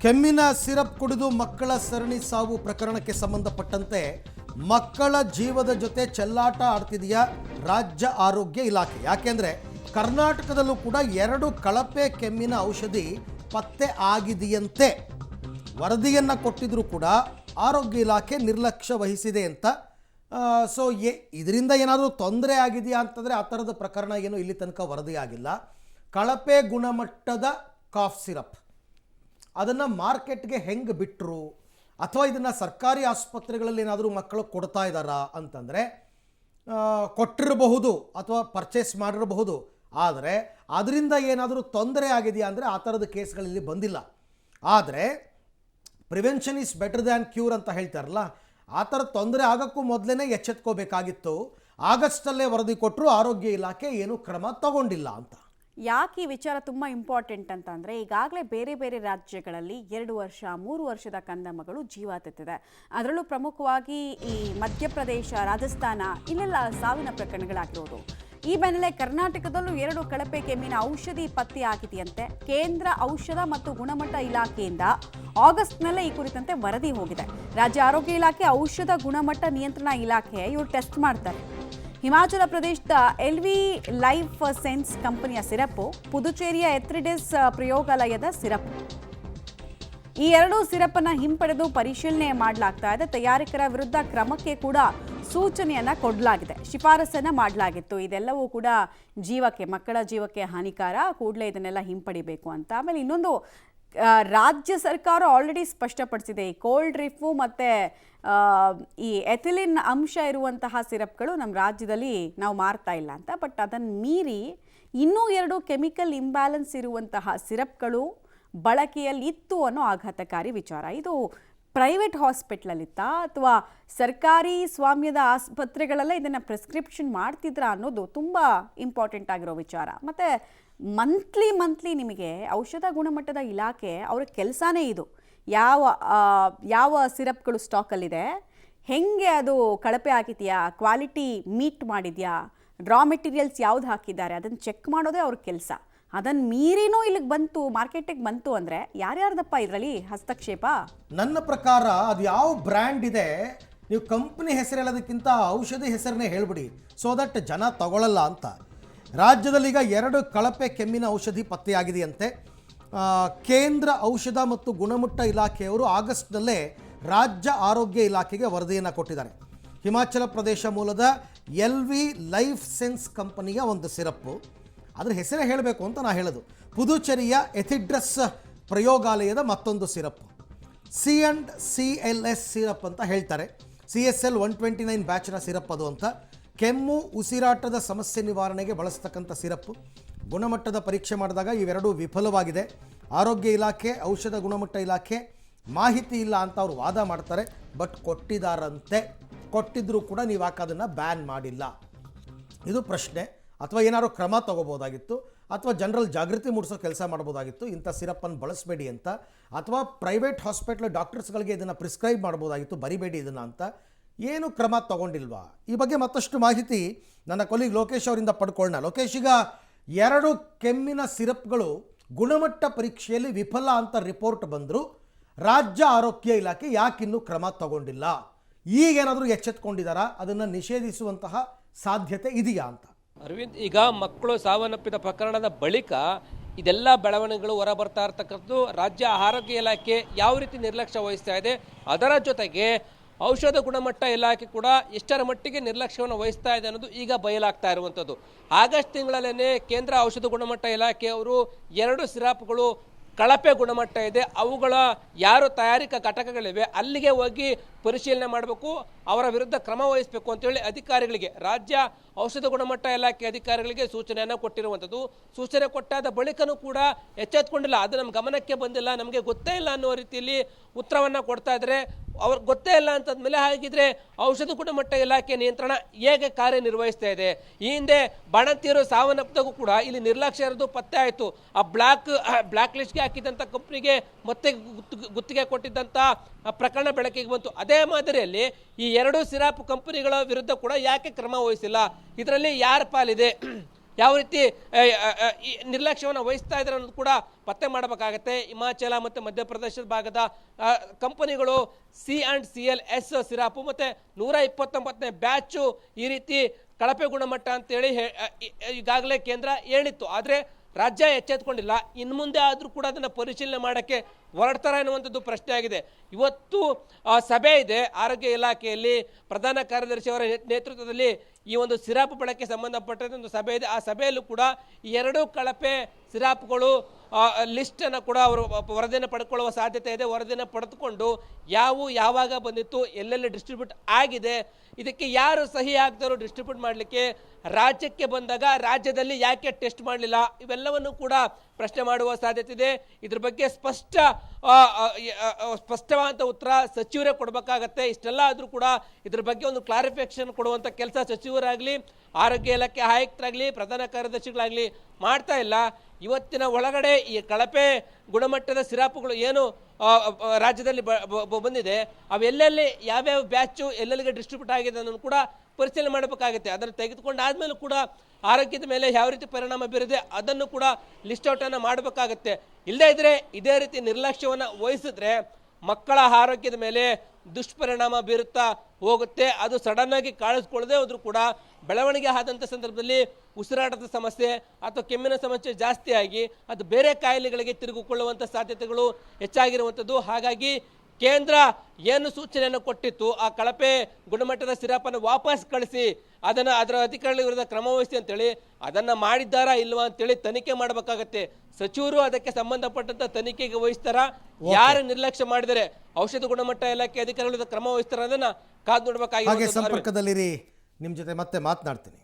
ಕೆಮ್ಮಿನ syrup ಕುಡಿದು ಮಕ್ಕಳ ಸರಣಿ ಸಾವು ಪ್ರಕರಣಕ್ಕೆ ಸಂಬಂಧಪಟ್ಟಂತೆ ಮಕ್ಕಳ ಜೀವದ ಜೊತೆ ಚೆಲ್ಲಾಟ ಆಡ್ತಿದೆಯಾ ರಾಜ್ಯ ಆರೋಗ್ಯ ಇಲಾಖೆ? ಯಾಕೆಂದರೆ ಕರ್ನಾಟಕದಲ್ಲೂ ಕೂಡ 2 ಕಳಪೆ ಕೆಮ್ಮಿನ ಔಷಧಿ ಪತ್ತೆ ಆಗಿದೆಯಂತೆ. ವರದಿಯನ್ನು ಕೊಟ್ಟಿದ್ರೂ ಕೂಡ ಆರೋಗ್ಯ ಇಲಾಖೆ ನಿರ್ಲಕ್ಷ್ಯ ವಹಿಸಿದೆ ಅಂತ. ಸೊ ಇದರಿಂದ ಏನಾದರೂ ತೊಂದರೆ ಆಗಿದೆಯಾ ಅಂತಂದರೆ ಆ ಥರದ ಪ್ರಕರಣ ಏನು ಇಲ್ಲಿ ತನಕ ವರದಿ ಆಗಿಲ್ಲ. ಕಳಪೆ ಗುಣಮಟ್ಟದ ಕಾಫ್ ಸಿರಪ್ ಅದನ್ನು ಮಾರ್ಕೆಟ್ಗೆ ಹೆಂಗೆ ಬಿಟ್ಟರು, ಅಥವಾ ಇದನ್ನು ಸರ್ಕಾರಿ ಆಸ್ಪತ್ರೆಗಳಲ್ಲಿ ಏನಾದರೂ ಮಕ್ಕಳು ಕೊಡ್ತಾ ಇದ್ದಾರಾ ಅಂತಂದರೆ ಕೊಟ್ಟಿರಬಹುದು ಅಥವಾ ಪರ್ಚೇಸ್ ಮಾಡಿರಬಹುದು. ಆದರೆ ಅದರಿಂದ ಏನಾದರೂ ತೊಂದರೆ ಆಗಿದೆಯಾ ಅಂದರೆ ಆ ಥರದ ಕೇಸ್ಗಳಲ್ಲಿ ಬಂದಿಲ್ಲ. ಆದರೆ prevention is better than cure ಅಂತ ಹೇಳ್ತಾರಲ್ಲ, ಆ ಥರ ತೊಂದರೆ ಆಗೋಕ್ಕೂ ಮೊದಲೇ ಎಚ್ಚೆತ್ಕೋಬೇಕಾಗಿತ್ತು. ಆಗಸ್ಟಲ್ಲೇ ವರದಿ ಕೊಟ್ಟರು, ಆರೋಗ್ಯ ಇಲಾಖೆ ಏನೂ ಕ್ರಮ ತಗೊಂಡಿಲ್ಲ ಅಂತ. ಯಾಕೆ ಈ ವಿಚಾರ ತುಂಬ ಇಂಪಾರ್ಟೆಂಟ್ ಅಂತಂದರೆ, ಈಗಾಗಲೇ ಬೇರೆ ಬೇರೆ ರಾಜ್ಯಗಳಲ್ಲಿ 2 ವರ್ಷ 3 ವರ್ಷದ ಕಂದಮ್ಮಗಳು ಜೀವ ತೆತ್ತಿದೆ. ಅದರಲ್ಲೂ ಪ್ರಮುಖವಾಗಿ ಈ ಮಧ್ಯಪ್ರದೇಶ, ರಾಜಸ್ಥಾನ ಇಲ್ಲೆಲ್ಲ ಸಾವಿನ ಪ್ರಕರಣಗಳಾಗಿರೋದು. ಈ ಬೆನ್ನಲ್ಲೇ ಕರ್ನಾಟಕದಲ್ಲೂ 2 ಕಳಪೆ ಕೆಮ್ಮಿನ ಔಷಧಿ ಪತ್ತೆಯಾಗಿದೆಯಂತೆ. ಕೇಂದ್ರ ಔಷಧ ಮತ್ತು ಗುಣಮಟ್ಟ ಇಲಾಖೆಯಿಂದ ಆಗಸ್ಟ್ನಲ್ಲೇ ಈ ಕುರಿತಂತೆ ವರದಿ ಹೋಗಿದೆ. ರಾಜ್ಯ ಆರೋಗ್ಯ ಇಲಾಖೆ, ಔಷಧ ಗುಣಮಟ್ಟ ನಿಯಂತ್ರಣ ಇಲಾಖೆ ಇವರು ಟೆಸ್ಟ್ ಮಾಡ್ತಾರೆ. ಹಿಮಾಚಲ ಪ್ರದೇಶದ LV ಲೈಫ್ ಸೈನ್ಸ್ ಕಂಪನಿಯ ಸಿರಪ್ಪು, ಪುದುಚೇರಿಯ ಎಥ್ರಿಡಿಸ್ ಪ್ರಯೋಗಾಲಯದ ಸಿರಪ್, ಈ 2 ಸಿರಪ್ಪನ್ನು ಹಿಂಪಡೆದು ಪರಿಶೀಲನೆ ಮಾಡಲಾಗ್ತಾ ಇದೆ. ತಯಾರಕರ ವಿರುದ್ಧ ಕ್ರಮಕ್ಕೆ ಕೂಡ ಸೂಚನೆಯನ್ನ ಕೊಡಲಾಗಿದೆ, ಶಿಫಾರಸನ್ನ ಮಾಡಲಾಗಿತ್ತು. ಇದೆಲ್ಲವೂ ಕೂಡ ಮಕ್ಕಳ ಜೀವಕ್ಕೆ ಹಾನಿಕಾರ, ಕೂಡಲೇ ಇದನ್ನೆಲ್ಲ ಹಿಂಪಡಿಬೇಕು ಅಂತ. ಆಮೇಲೆ ಇನ್ನೊಂದು, ರಾಜ್ಯ ಸರ್ಕಾರ ಆಲ್ರೆಡಿ ಸ್ಪಷ್ಟಪಡಿಸಿದೆ, ಈ ಕೋಲ್ಡ್ ರಿಫು ಮತ್ತು ಈ ಎಥಿಲಿನ್ ಅಂಶ ಇರುವಂತಹ ಸಿರಪ್ಗಳು ನಮ್ಮ ರಾಜ್ಯದಲ್ಲಿ ನಾವು ಮಾರ್ತಾ ಇಲ್ಲ ಅಂತ. ಬಟ್ ಅದನ್ನು ಮೀರಿ ಇನ್ನೂ 2 ಕೆಮಿಕಲ್ ಇಂಬ್ಯಾಲೆನ್ಸ್ ಇರುವಂತಹ ಸಿರಪ್ಗಳು ಬಳಕೆಯಲ್ಲಿ ಇತ್ತು ಅನ್ನೋ ಆಘಾತಕಾರಿ ವಿಚಾರ. ಇದು ಪ್ರೈವೇಟ್ ಹಾಸ್ಪಿಟ್ಲಲ್ಲಿತ್ತಾ ಅಥವಾ ಸರ್ಕಾರಿ ಸ್ವಾಮ್ಯದ ಆಸ್ಪತ್ರೆಗಳಲ್ಲೇ ಇದನ್ನು ಪ್ರಿಸ್ಕ್ರಿಪ್ಷನ್ ಮಾಡ್ತಿದ್ರಾ ಅನ್ನೋದು ತುಂಬ ಇಂಪಾರ್ಟೆಂಟ್ ಆಗಿರೋ ವಿಚಾರ. ಮತ್ತು ಮಂತ್ಲಿ ನಿಮಗೆ ಔಷಧ ಗುಣಮಟ್ಟದ ಇಲಾಖೆ ಅವರ ಕೆಲಸನೇ ಇದು. ಯಾವ ಸಿರಪ್ಗಳು ಸ್ಟಾಕಲ್ಲಿದೆ, ಹೆಂಗೆ ಅದು ಕಳಪೆ ಆಗಿದೆಯಾ, ಕ್ವಾಲಿಟಿ ಮೀಟ್ ಮಾಡಿದೆಯಾ, ರಾ ಮೆಟೀರಿಯಲ್ಸ್ ಯಾವ್ದು ಹಾಕಿದ್ದಾರೆ ಅದನ್ನು ಚೆಕ್ ಮಾಡೋದೇ ಅವ್ರ ಕೆಲಸ. ಅದನ್ನು ಮೀರಿನೂ ಇಲ್ಲಿಗೆ ಬಂತು, ಮಾರ್ಕೆಟಿಗೆ ಬಂತು ಅಂದರೆ ಯಾರ್ಯಾರ್ದಪ್ಪ ಇದರಲ್ಲಿ ಹಸ್ತಕ್ಷೇಪ? ನನ್ನ ಪ್ರಕಾರ ಅದು ಯಾವ ಬ್ರ್ಯಾಂಡ್ ಇದೆ, ನೀವು ಕಂಪ್ನಿ ಹೆಸರು ಹೇಳೋದಕ್ಕಿಂತ ಔಷಧಿ ಹೆಸರನ್ನೇ ಹೇಳ್ಬಿಡಿ, ಸೊ ದಟ್ ಜನ ತಗೊಳ್ಳಲ್ಲ ಅಂತ. ರಾಜ್ಯದಲ್ಲಿ ಈಗ 2 ಕಳಪೆ ಕೆಮ್ಮಿನ ಔಷಧಿ ಪತ್ತೆಯಾಗಿದೆಯಂತೆ. ಕೇಂದ್ರ ಔಷಧ ಮತ್ತು ಗುಣಮಟ್ಟ ಇಲಾಖೆಯವರು ಆಗಸ್ಟ್ನಲ್ಲೇ ರಾಜ್ಯ ಆರೋಗ್ಯ ಇಲಾಖೆಗೆ ವರದಿಯನ್ನು ಕೊಟ್ಟಿದ್ದಾರೆ. ಹಿಮಾಚಲ ಪ್ರದೇಶ ಮೂಲದ LV ಲೈಫ್ ಸೈನ್ಸ್ ಕಂಪನಿಯ ಒಂದು ಸಿರಪ್ಪು, ಅದರ ಹೆಸರೇ ಹೇಳಬೇಕು ಅಂತ ನಾನು ಹೇಳೋದು. ಪುದುಚೇರಿಯ ಎಥಿಡ್ರಸ್ ಪ್ರಯೋಗಾಲಯದ ಮತ್ತೊಂದು ಸಿರಪ್ಪು, C&CLS ಸಿರಪ್ ಅಂತ ಹೇಳ್ತಾರೆ. CSL 129 ಬ್ಯಾಚ್ನ ಸಿರಪ್ ಅದು ಅಂತ. ಕೆಮ್ಮು, ಉಸಿರಾಟದ ಸಮಸ್ಯೆ ನಿವಾರಣೆಗೆ ಬಳಸ್ತಕ್ಕಂಥ ಸಿರಪ್ಪು. ಗುಣಮಟ್ಟದ ಪರೀಕ್ಷೆ ಮಾಡಿದಾಗ ಇವೆರಡೂ ವಿಫಲವಾಗಿದೆ. ಆರೋಗ್ಯ ಇಲಾಖೆ, ಔಷಧ ಗುಣಮಟ್ಟ ಇಲಾಖೆ ಮಾಹಿತಿ ಇಲ್ಲ ಅಂತ ಅವರು ವಾದ ಮಾಡ್ತಾರೆ. ಬಟ್ ಕೊಟ್ಟಿದ್ದಾರಂತೆ. ಕೊಟ್ಟಿದ್ರೂ ಕೂಡ ನೀವು ಯಾಕೆ ಅದನ್ನು ಬ್ಯಾನ್ ಮಾಡಿಲ್ಲ, ಇದು ಪ್ರಶ್ನೆ. ಅಥವಾ ಏನಾದ್ರು ಕ್ರಮ ತಗೋಬೋದಾಗಿತ್ತು, ಅಥವಾ ಜನರಲ್ ಜಾಗೃತಿ ಮೂಡಿಸೋ ಕೆಲಸ ಮಾಡ್ಬೋದಾಗಿತ್ತು, ಇಂಥ ಸಿರಪ್ಪನ್ನು ಬಳಸಬೇಡಿ ಅಂತ. ಅಥವಾ ಪ್ರೈವೇಟ್ ಹಾಸ್ಪಿಟ್ಲ್ ಡಾಕ್ಟರ್ಸ್ಗಳಿಗೆ ಇದನ್ನು ಪ್ರಿಸ್ಕ್ರೈಬ್ ಮಾಡ್ಬೋದಾಗಿತ್ತು, ಬರಿಬೇಡಿ ಇದನ್ನು ಅಂತ. ಏನು ಕ್ರಮ ತಗೊಂಡಿಲ್ವಾ? ಈ ಬಗ್ಗೆ ಮತ್ತಷ್ಟು ಮಾಹಿತಿ ನನ್ನ ಕೊಲೀಗ್ ಲೋಕೇಶ್ ಅವರಿಂದ ಪಡ್ಕೊಳ್ಳೋಣ. ಲೋಕೇಶ್, ಈಗ 2 ಕೆಮ್ಮಿನ ಸಿರಪ್ಗಳು ಗುಣಮಟ್ಟ ಪರೀಕ್ಷೆಯಲ್ಲಿ ವಿಫಲ ಅಂತ ರಿಪೋರ್ಟ್ ಬಂದರೂ ರಾಜ್ಯ ಆರೋಗ್ಯ ಇಲಾಖೆ ಯಾಕಿನ್ನೂ ಕ್ರಮ ತಗೊಂಡಿಲ್ಲ? ಈಗೇನಾದರೂ ಎಚ್ಚೆತ್ಕೊಂಡಿದ್ದಾರಾ? ಅದನ್ನು ನಿಷೇಧಿಸುವಂತಹ ಸಾಧ್ಯತೆ ಇದೆಯಾ ಅಂತ? ಅರವಿಂದ್, ಈಗ ಮಕ್ಕಳು ಸಾವನ್ನಪ್ಪಿದ ಪ್ರಕರಣದ ಬಳಿಕ ಇದೆಲ್ಲ ಬೆಳವಣಿಗೆಗಳು ಹೊರ ಬರ್ತಾ ಇರ್ತಕ್ಕಂಥದ್ದು. ರಾಜ್ಯ ಆರೋಗ್ಯ ಇಲಾಖೆ ಯಾವ ರೀತಿ ನಿರ್ಲಕ್ಷ್ಯ ವಹಿಸ್ತಾ ಇದೆ, ಅದರ ಜೊತೆಗೆ ಔಷಧ ಗುಣಮಟ್ಟ ಇಲಾಖೆ ಕೂಡ ಎಷ್ಟರ ಮಟ್ಟಿಗೆ ನಿರ್ಲಕ್ಷ್ಯವನ್ನು ವಹಿಸ್ತಾ ಇದೆ ಅನ್ನೋದು ಈಗ ಬಯಲಾಗ್ತಾ ಇರುವಂಥದ್ದು. ಆಗಸ್ಟ್ ತಿಂಗಳಲ್ಲೇ ಕೇಂದ್ರ ಔಷಧ ಗುಣಮಟ್ಟ ಇಲಾಖೆಯವರು 2 ಸಿರಪ್ಗಳು ಕಳಪೆ ಗುಣಮಟ್ಟ ಇದೆ, ಅವುಗಳ ಯಾರು ತಯಾರಿಕಾ ಘಟಕಗಳಿವೆ ಅಲ್ಲಿಗೆ ಹೋಗಿ ಪರಿಶೀಲನೆ ಮಾಡಬೇಕು, ಅವರ ವಿರುದ್ಧ ಕ್ರಮ ವಹಿಸಬೇಕು ಅಂತೇಳಿ ಅಧಿಕಾರಿಗಳಿಗೆ, ರಾಜ್ಯ ಔಷಧ ಗುಣಮಟ್ಟ ಇಲಾಖೆ ಅಧಿಕಾರಿಗಳಿಗೆ ಸೂಚನೆಯನ್ನು ಕೊಟ್ಟಿರುವಂಥದ್ದು. ಸೂಚನೆ ಕೊಟ್ಟಾದ ಬಳಿಕನೂ ಕೂಡ ಎಚ್ಚೆತ್ಕೊಂಡಿಲ್ಲ, ಅದು ನಮ್ಮ ಗಮನಕ್ಕೆ ಬಂದಿಲ್ಲ, ನಮಗೆ ಗೊತ್ತೇ ಇಲ್ಲ ಅನ್ನೋ ರೀತಿಯಲ್ಲಿ ಉತ್ತರವನ್ನು ಕೊಡ್ತಾ ಇದ್ದಾರೆ. ಅವ್ರಿಗೆ ಗೊತ್ತೇ ಇಲ್ಲ ಅಂತಂದ್ಮೇಲೆ ಹಾಗಿದ್ರೆ ಔಷಧ ಗುಣಮಟ್ಟ ಇಲಾಖೆ ನಿಯಂತ್ರಣ ಹೇಗೆ ಕಾರ್ಯನಿರ್ವಹಿಸ್ತಾ ಇದೆ? ಈ ಹಿಂದೆ ಬಾಣಂತಿಯರು ಸಾವನ್ನಪ್ಪಿದಾಗೂ ಕೂಡ ಇಲ್ಲಿ ನಿರ್ಲಕ್ಷ್ಯ ಇರೋದು ಪತ್ತೆ ಆಯಿತು. ಆ ಬ್ಲ್ಯಾಕ್ ಲಿಸ್ಟ್ಗೆ ಹಾಕಿದಂಥ ಕಂಪ್ನಿಗೆ ಮತ್ತೆ ಗುತ್ತಿಗೆ ಕೊಟ್ಟಿದ್ದಂಥ ಪ್ರಕರಣ ಬೆಳಕಿಗೆ ಬಂತು. ಅದೇ ಮಾದರಿಯಲ್ಲಿ ಈ 2 ಸಿರಾಪ್ ಕಂಪನಿಗಳ ವಿರುದ್ಧ ಕೂಡ ಯಾಕೆ ಕ್ರಮ ವಹಿಸಿಲ್ಲ? ಇದರಲ್ಲಿ ಯಾರ ಪಾಲಿದೆ? ಯಾವ ರೀತಿ ಈ ನಿರ್ಲಕ್ಷ್ಯವನ್ನು ವಹಿಸ್ತಾ ಇದ್ದಾರೆ ಅನ್ನೋದು ಕೂಡ ಪತ್ತೆ ಮಾಡಬೇಕಾಗತ್ತೆ. ಹಿಮಾಚಲ ಮತ್ತು ಮಧ್ಯಪ್ರದೇಶದ ಭಾಗದ ಕಂಪನಿಗಳು C&CL ಸಿರಾಪು ಮತ್ತು 129ನೇ ಬ್ಯಾಚು ಈ ರೀತಿ ಕಳಪೆ ಗುಣಮಟ್ಟ ಅಂತೇಳಿ ಈಗಾಗಲೇ ಕೇಂದ್ರ ಹೇಳಿತ್ತು. ಆದರೆ ರಾಜ್ಯ ಎಚ್ಚೆತ್ಕೊಂಡಿಲ್ಲ. ಇನ್ನು ಮುಂದೆ ಆದರೂ ಕೂಡ ಅದನ್ನು ಪರಿಶೀಲನೆ ಮಾಡೋಕ್ಕೆ ಹೊರಡ್ತಾರೆ ಅನ್ನುವಂಥದ್ದು ಪ್ರಶ್ನೆ ಆಗಿದೆ. ಇವತ್ತು ಸಭೆ ಇದೆ ಆರೋಗ್ಯ ಇಲಾಖೆಯಲ್ಲಿ, ಪ್ರಧಾನ ಕಾರ್ಯದರ್ಶಿ ಅವರ ನೇತೃತ್ವದಲ್ಲಿ ಈ ಒಂದು ಸಿರಾಪ್ ಬಳಕೆ ಸಂಬಂಧಪಟ್ಟಂತೆ ಒಂದು ಸಭೆ ಇದೆ. ಆ ಸಭೆಯಲ್ಲೂ ಕೂಡ ಈ ಎರಡೂ ಕಳಪೆ ಸಿರಾಪ್ಗಳು ಲಿಸ್ಟನ್ನು ಕೂಡ ಅವರು ವರದಿಯನ್ನು ಪಡ್ಕೊಳ್ಳುವ ಸಾಧ್ಯತೆ ಇದೆ. ವರದಿಯನ್ನು ಪಡೆದುಕೊಂಡು ಯಾವಾಗ ಬಂದಿತ್ತು, ಎಲ್ಲೆಲ್ಲಿ ಡಿಸ್ಟ್ರಿಬ್ಯೂಟ್ ಆಗಿದೆ, ಇದಕ್ಕೆ ಯಾರು ಸಹಿ ಹಾಕ್ತಾರೋ ಡಿಸ್ಟ್ರಿಬ್ಯೂಟ್ ಮಾಡಲಿಕ್ಕೆ, ರಾಜ್ಯಕ್ಕೆ ಬಂದಾಗ ರಾಜ್ಯದಲ್ಲಿ ಯಾಕೆ ಟೆಸ್ಟ್ ಮಾಡಲಿಲ್ಲ, ಇವೆಲ್ಲವನ್ನು ಕೂಡ ಪ್ರಶ್ನೆ ಮಾಡುವ ಸಾಧ್ಯತೆ ಇದೆ. ಇದ್ರ ಬಗ್ಗೆ ಸ್ಪಷ್ಟವಾದಂಥ ಉತ್ತರ ಸಚಿವರೇ ಕೊಡಬೇಕಾಗತ್ತೆ. ಇಷ್ಟೆಲ್ಲ ಆದರೂ ಕೂಡ ಇದ್ರ ಬಗ್ಗೆ ಒಂದು ಕ್ಲಾರಿಫಿಕೇಶನ್ ಕೊಡುವಂಥ ಕೆಲಸ ಸಚಿವರಾಗಲಿ, ಆರೋಗ್ಯ ಇಲಾಖೆ ಆಯುಕ್ತರಾಗಲಿ, ಪ್ರಧಾನ ಕಾರ್ಯದರ್ಶಿಗಳಾಗಲಿ ಮಾಡ್ತಾ ಇಲ್ಲ. ಇವತ್ತಿನ ಒಳಗಡೆ ಈ ಕಳಪೆ ಗುಣಮಟ್ಟದ ಸಿರಾಪುಗಳು ಏನು ರಾಜ್ಯದಲ್ಲಿ ಬಂದಿದೆ, ಅವೆಲ್ಲೆಲ್ಲಿ ಯಾವ್ಯಾವ ಬ್ಯಾಚು ಎಲ್ಲೆಲ್ಲಿಗೆ ಡಿಸ್ಟ್ರಿಬ್ಯೂಟ್ ಆಗಿದೆ ಅನ್ನೋದು ಕೂಡ ಪರಿಶೀಲನೆ ಮಾಡಬೇಕಾಗುತ್ತೆ. ಅದನ್ನು ತೆಗೆದುಕೊಂಡಾದ್ಮೇಲೂ ಕೂಡ ಆರೋಗ್ಯದ ಮೇಲೆ ಯಾವ ರೀತಿ ಪರಿಣಾಮ ಬೀರಿದೆ ಅದನ್ನು ಕೂಡ ಲಿಸ್ಟ್ ಔಟನ್ನು ಮಾಡಬೇಕಾಗತ್ತೆ. ಇಲ್ಲದೇ ಇದ್ರೆ ಇದೇ ರೀತಿ ನಿರ್ಲಕ್ಷ್ಯವನ್ನು ವಹಿಸಿದ್ರೆ ಮಕ್ಕಳ ಆರೋಗ್ಯದ ಮೇಲೆ ದುಷ್ಪರಿಣಾಮ ಬೀರುತ್ತಾ ಹೋಗುತ್ತೆ. ಅದು ಸಡನ್ ಆಗಿ ಕಾಣಿಸ್ಕೊಳ್ಳದೆ ಹೋದ್ರೂ ಕೂಡ ಬೆಳವಣಿಗೆ ಆದಂಥ ಸಂದರ್ಭದಲ್ಲಿ ಉಸಿರಾಟದ ಸಮಸ್ಯೆ ಅಥವಾ ಕೆಮ್ಮಿನ ಸಮಸ್ಯೆ ಜಾಸ್ತಿ ಆಗಿ ಅದು ಬೇರೆ ಕಾಯಿಲೆಗಳಿಗೆ ತಿರುಗಿಕೊಳ್ಳುವಂಥ ಸಾಧ್ಯತೆಗಳು ಹೆಚ್ಚಾಗಿರುವಂಥದ್ದು. ಹಾಗಾಗಿ ಕೇಂದ್ರ ಏನು ಸೂಚನೆಯನ್ನು ಕೊಟ್ಟಿತ್ತು, ಆ ಕಳಪೆ ಗುಣಮಟ್ಟದ ಸಿರಾಪನ್ನು ವಾಪಸ್ ಕಳಿಸಿ ಅದರ ಅಧಿಕಾರಿಗಳ ವಿರುದ್ಧ ಕ್ರಮ ವಹಿಸಿ ಅಂತೇಳಿ ಅದನ್ನು ಮಾಡಿದ್ದಾರಾ ಇಲ್ವಾ ಅಂತೇಳಿ ತನಿಖೆ ಮಾಡಬೇಕಾಗತ್ತೆ. ಸಚಿವರು ಅದಕ್ಕೆ ಸಂಬಂಧಪಟ್ಟಂತ ತನಿಖೆಗೆ ವಹಿಸ್ತಾರ, ಯಾರು ನಿರ್ಲಕ್ಷ್ಯ ಮಾಡಿದರೆ ಔಷಧ ಗುಣಮಟ್ಟ ಇಲಾಖೆ ಅಧಿಕಾರಿಗಳ ವಿರುದ್ಧ ಕ್ರಮ ವಹಿಸ್ತಾರ ಅದನ್ನ ಕಾದು ನೋಡಬೇಕಾಗಿದೆ. ಸಂಪರ್ಕದಲ್ಲಿರಿ, ನಿಮ್ಮ ಜೊತೆ ಮತ್ತೆ ಮಾತನಾಡ್ತೀನಿ.